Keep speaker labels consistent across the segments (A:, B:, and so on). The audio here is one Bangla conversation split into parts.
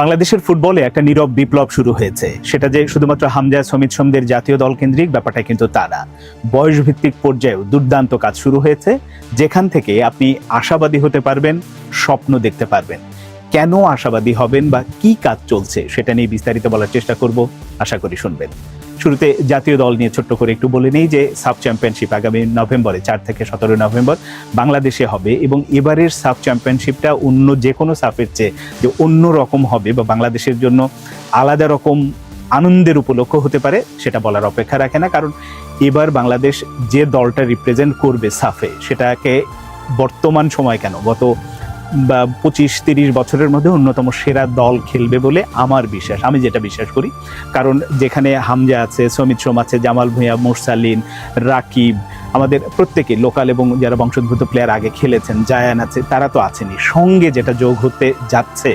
A: বাংলাদেশের ফুটবলে একটা নীরব বিপ্লব শুরু হয়েছে। সেটা যে শুধুমাত্র হামজা সমিত সোমদের জাতীয় দল কেন্দ্রিক ব্যাপারটা কিন্তু তা না। বয়স ভিত্তিক পর্যায়েও দুর্দান্ত কাজ শুরু হয়েছে, যেখান থেকে আপনি আশাবাদী হতে পারবেন, স্বপ্ন দেখতে পারবেন। কেন আশাবাদী হবেন বা কি কাজ চলছে সেটা নিয়ে বিস্তারিত বলার চেষ্টা করব, আশা করি শুনবেন। শুরুতে জাতীয় দল নিয়ে ছোট্ট করে একটু বলে নেই যে সাব চ্যাম্পিয়নশিপ আগামী নভেম্বরে 4 থেকে 17 নভেম্বর বাংলাদেশে হবে এবং এবারের সাব চ্যাম্পিয়নশিপটা অন্য যে কোনো সাফের চেয়ে যে অন্য রকম হবে বা বাংলাদেশের জন্য আলাদা রকম আনন্দের উপলক্ষ হতে পারে সেটা বলার অপেক্ষা রাখে না। কারণ এবার বাংলাদেশ যে দলটা রিপ্রেজেন্ট করবে সাফে, সেটাকে বর্তমান সময় কেন গত 25-30 বছরের মধ্যে অন্যতম সেরা দল খেলবে বলে আমার বিশ্বাস, আমি যেটা বিশ্বাস করি। কারণ যেখানে হামজা আছে, সমিত সোম আছে, জামাল ভুঁইয়া, মুরসালিন, রাকিব, আমাদের প্রত্যেকে লোকাল এবং যারা বংশোদ্ভূত প্লেয়ার আগে খেলেছেন, জায়ান আছে, তারা তো আছেনই। সঙ্গে যেটা যোগ হতে যাচ্ছে,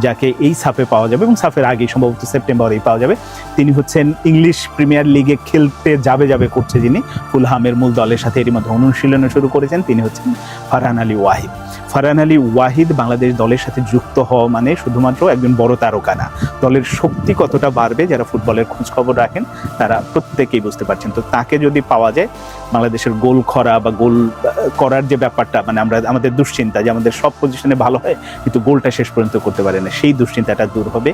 A: যাকে এই সাফে পাওয়া যাবে এবং সাফের আগেই সম্ভবত সেপ্টেম্বরেই পাওয়া যাবে, তিনি হচ্ছেন ইংলিশ প্রিমিয়ার লিগে খেলতে যাবে করছে যিনি, ফুলহামের মূল দলের সাথে এরই মধ্যে অনুশীলনে শুরু করেছেন, তিনি হচ্ছেন ফারহান আলী ওয়াহিদ। ফারহান আলী ওয়াহিদ বাংলাদেশ দলের সাথে যুক্ত হওয়া মানে শুধুমাত্র একজন বড় তারকা না, দলের শক্তি কতটা বাড়বে যারা ফুটবলের খোঁজ খবর রাখেন তারা প্রত্যেকেই বুঝতে পারছেন। তো তাকে যদি পাওয়া যায়, বাংলাদেশের গোল খরা বা গোল করার যে ব্যাপারটা, মানে আমাদের দুশ্চিন্তা যে আমাদের সব পজিশনে ভালো হয় কিন্তু গোলটা শেষ পর্যন্ত করতে পারে না, সেই দুশ্চিন্তাটা দূর হবে।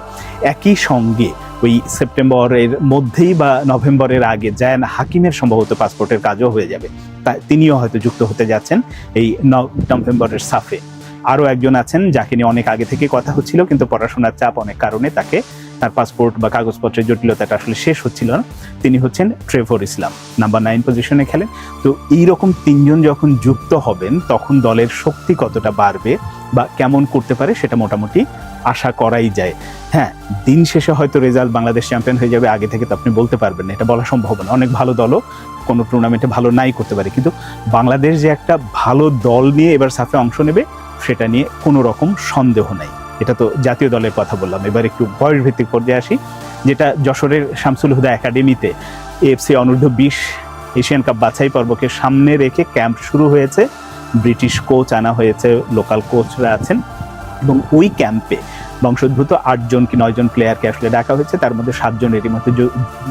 A: একই সঙ্গে ওই সেপ্টেম্বরের মধ্যেই বা নভেম্বরের আগে জায়ান হাকিমের সম্ভবত পাসপোর্টের কাজও হয়ে যাবে, তিনিও হয়তো যুক্ত হতে যাচ্ছেন এই নভেম্বরের সাফে। আরও একজন আছেন যাকে নিয়ে অনেক আগে থেকে কথা হচ্ছিল, কিন্তু পড়াশোনার চাপ অনেক কারণে তার পাসপোর্ট বা কাগজপত্রের জটিলতাটা আসলে শেষ হচ্ছিল না। তিনি হচ্ছেন ট্রেভর ইসলাম, নাম্বার 9 পজিশনে খেলেন। তো এইরকম তিনজন যখন যুক্ত হবেন তখন দলের শক্তি কতটা বাড়বে বা কেমন করতে পারে সেটা মোটামুটি আশা করাই যায়। হ্যাঁ, দিন শেষে হয়তো রেজাল্ট বাংলাদেশ চ্যাম্পিয়ন হয়ে যাবে, আগে থেকে তো আপনি বলতে পারবেন না, এটা বলা সম্ভব না। অনেক ভালো দলও কোনো টুর্নামেন্টে ভালো নাই করতে পারে, কিন্তু বাংলাদেশ যে একটা ভালো দল নিয়ে এবার সাফে অংশ নেবে সেটা নিয়ে কোনো রকম সন্দেহ নাই। এটা তো জাতীয় দলের কথা বললাম। এবার একটু বয়স ভিত্তিক পর্যায়ে আসি, যেটা যশোরের শামসুল হুদা একাডেমিতে এএফসি অনূর্ধ্ব 20 এশিয়ান কাপ বাছাই পর্বকে সামনে রেখে ক্যাম্প শুরু হয়েছে। ব্রিটিশ কোচ আনা হয়েছে, লোকাল কোচরা আছেন এবং ওই ক্যাম্পে বংশোদ্ভূত 8 জন কি 9 জন প্লেয়ারকে আসলে ডাকা হয়েছে, তার মধ্যে 7 জন এরই মধ্যে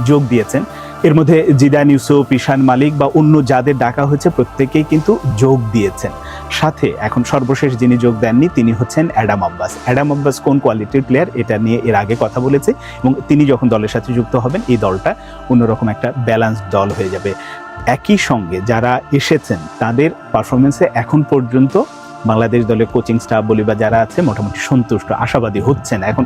A: যোগ দিয়েছেন। এর মধ্যে জিদান ইউসুফ, ঈশান মালিক বা অন্য যাদের ডাকা হয়েছে প্রত্যেকেই কিন্তু যোগ দিয়েছেন। সাথে এখন সর্বশেষ যিনি যোগ দেননি তিনি হচ্ছেন অ্যাডাম আব্বাস। অ্যাডাম আব্বাস কোন কোয়ালিটির প্লেয়ার এটা নিয়ে এর আগে কথা বলেছে এবং তিনি যখন দলের সাথে যুক্ত হবেন এই দলটা অন্যরকম একটা ব্যালেন্সড দল হয়ে যাবে। একই সঙ্গে যারা এসেছেন তাদের পারফরমেন্সে এখন পর্যন্ত বাংলাদেশ দলের কোচিং স্টাফ বলি বা যারা আছে মোটামুটি সন্তুষ্ট, আশাবাদী হচ্ছেন। এখন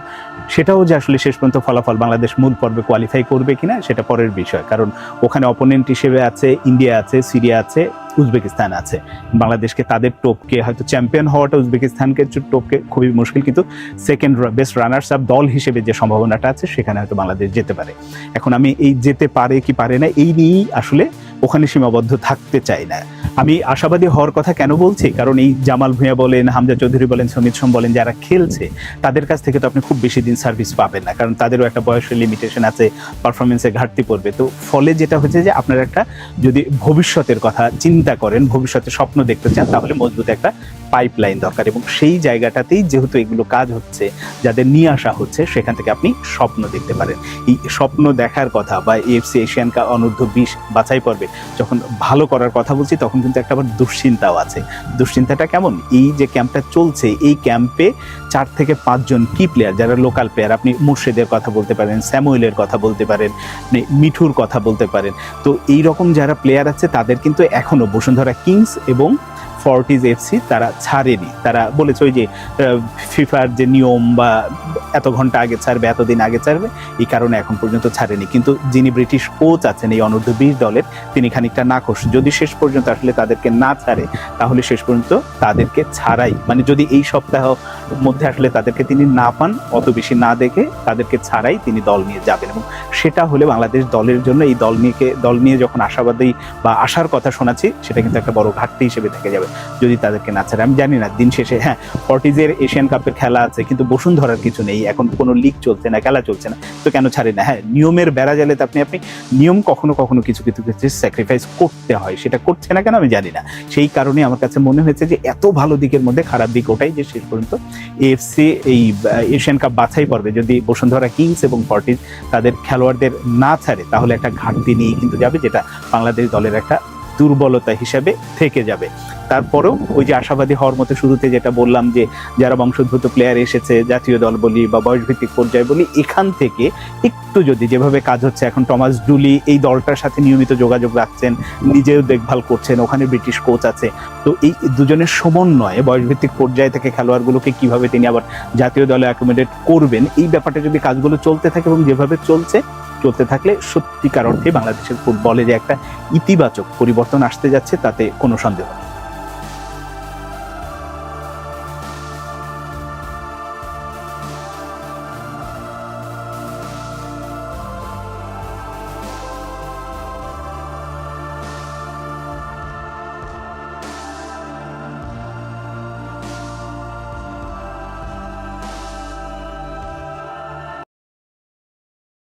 A: সেটাও যে আসলে শেষ পর্যন্ত ফলাফল বাংলাদেশ মূল পর্বে কোয়ালিফাই করবে কিনা সেটা পরের বিষয়, কারণ ওখানে অপোনেন্ট হিসেবে আছে ইন্ডিয়া আছে, সিরিয়া আছে, উজবেকিস্তান আছে। বাংলাদেশকে তাদের টোপকে হয়তো চ্যাম্পিয়ন হওয়াটা উজবেকিস্তানকে টোপকে খুবই মুশকিল, কিন্তু সেকেন্ড বেস্ট রানার্স আপ দল হিসেবে যে সম্ভাবনাটা আছে সেখানে হয়তো বাংলাদেশ যেতে পারে। এখন আমি এই যেতে পারে কি পারে না এই নিয়েই আসলে ওখানে সীমাবদ্ধ থাকতে চাই না। আমি আশাবাদী হওয়ার কথা কেন বলছি, কারণ এই জামাল ভুঁইয়া বলেন, হামজা চৌধুরী বলেন, সমিত সোম বলেন, যারা খেলছে তাদের কাছ থেকে তো আপনি খুব বেশি দিন সার্ভিস পাবেন না, কারণ তাদেরও একটা বয়সের লিমিটেশন আছে, পারফরমেন্সে ঘাটতি পড়বে। তো ফলে যেটা হচ্ছে যে আপনার একটা যদি ভবিষ্যতের কথা চিন্তা করেন, ভবিষ্যতে স্বপ্ন দেখতে চান, তাহলে মজবুত একটা পাইপলাইন দরকার এবং সেই জায়গাটাতেই যেহেতু এগুলো কাজ হচ্ছে, যাদের নিয়ে আসা হচ্ছে, সেখান থেকে আপনি স্বপ্ন দেখতে পারেন। এই স্বপ্ন দেখার কথা বা এএফসি এশিয়ান কাপ অনূর্ধ্ব 20 বাছাই পর্বে যখন ভালো করার কথা বলছি তখন কিন্তু একটা আবার দুশ্চিন্তাও আছে। দুশ্চিন্তাটা কেমন, এই যে ক্যাম্পটা চলছে এই ক্যাম্পে 4 থেকে 5 জন কি প্লেয়ার যারা লোকাল প্লেয়ার, আপনি মুর্শেদের কথা বলতে পারেন, স্যামুয়েলের কথা বলতে পারেন, মিঠুর কথা বলতে পারেন। তো এই রকম যারা প্লেয়ার আছে তাদের কিন্তু এখনো বসুন্ধরা কিংস এবং ফর্টিজ এফসি তারা ছাড়েনি। তারা বলেছে ওই যে ফিফার যে নিয়ম বা এত ঘন্টা আগে ছাড়বে, এতদিন আগে ছাড়বে, এই কারণে এখন পর্যন্ত ছাড়েনি। কিন্তু যিনি ব্রিটিশ কোচ আছেন এই অনূর্ধ্ব 20 দলের, তিনি খানিকটা নাখোশ। যদি শেষ পর্যন্ত আসলে তাদেরকে না ছাড়ে তাহলে শেষ পর্যন্ত তাদেরকে ছাড়াই, মানে যদি এই সপ্তাহ মধ্যে আসলে তাদেরকে তিনি না পান, অত বেশি না দেখে তাদেরকে ছাড়াই তিনি দল নিয়ে যাবেন। এবং সেটা হলে বাংলাদেশ দলের জন্য এই দল নিয়ে যখন আশাবাদী বা আশার কথা শোনাচ্ছি সেটা কিন্তু একটা বড় ঘাটতি হিসেবে থেকে যাবে যদি তাদেরকে না ছাড়ে। আমি জানি না দিন শেষে, হ্যাঁ ফর্টিজের এশিয়ান কাপের খেলা আছে কিন্তু বসুন্ধরার কিছু নেই, এখন কোনো লিগ চলছে না, খেলা চলছে না, তো কেন ছাড়ে না? হ্যাঁ, নিয়মের বেড়াজালে তো আপনি নিয়ম কখনো কখনো কিছু কিছু ক্ষেত্রে স্যাক্রিফাইস করতে হয়, সেটা করছে না কেন আমি জানি না। সেই কারণে আমার কাছে মনে হয়েছে যে এত ভালো দিকের মধ্যে খারাপ দিক ওটাই যে শেষ পর্যন্ত এএফসি এই এশিয়ান কাপ বাছাই পর্বে যদি বসুন্ধরা কিংস এবং ফর্টিজ তাদের খেলোয়াড়দের না ছাড়ে তাহলে একটা ঘাটতি নিয়ে কিন্তু যাবে, যেটা বাংলাদেশ দলের একটা দুর্বলতা হিসেবে থেকে যাবে। তারপরেও ওই যে আশাবাদী হওয়ার মতো শুরুতে যেটা বললাম যে যারা বংশোদ্ভূত প্লেয়ার এসেছে, জাতীয় দল বলি বা বয়সভিত্তিক পর্যায়ে বলি, এখান থেকে একটু যদি যেভাবে কাজ হচ্ছে এখন, টমাস ডুলি এই দলটার সাথে নিয়মিত যোগাযোগ রাখছেন, নিজেও দেখভাল করছেন, ওখানে ব্রিটিশ কোচ আছে, তো এই দুজনের সমন্বয়ে বয়সভিত্তিক পর্যায়ে থেকে খেলোয়াড়গুলোকে কিভাবে তিনি আবার জাতীয় দলে অ্যাকোমোডেট করবেন, এই ব্যাপারটা যদি কাজগুলো চলতে থাকে এবং যেভাবে চলতে থাকলে সত্যিকার অর্থে বাংলাদেশের ফুটবলে যে একটা ইতিবাচক পরিবর্তন আসতে যাচ্ছে তাতে কোনো সন্দেহ নেই।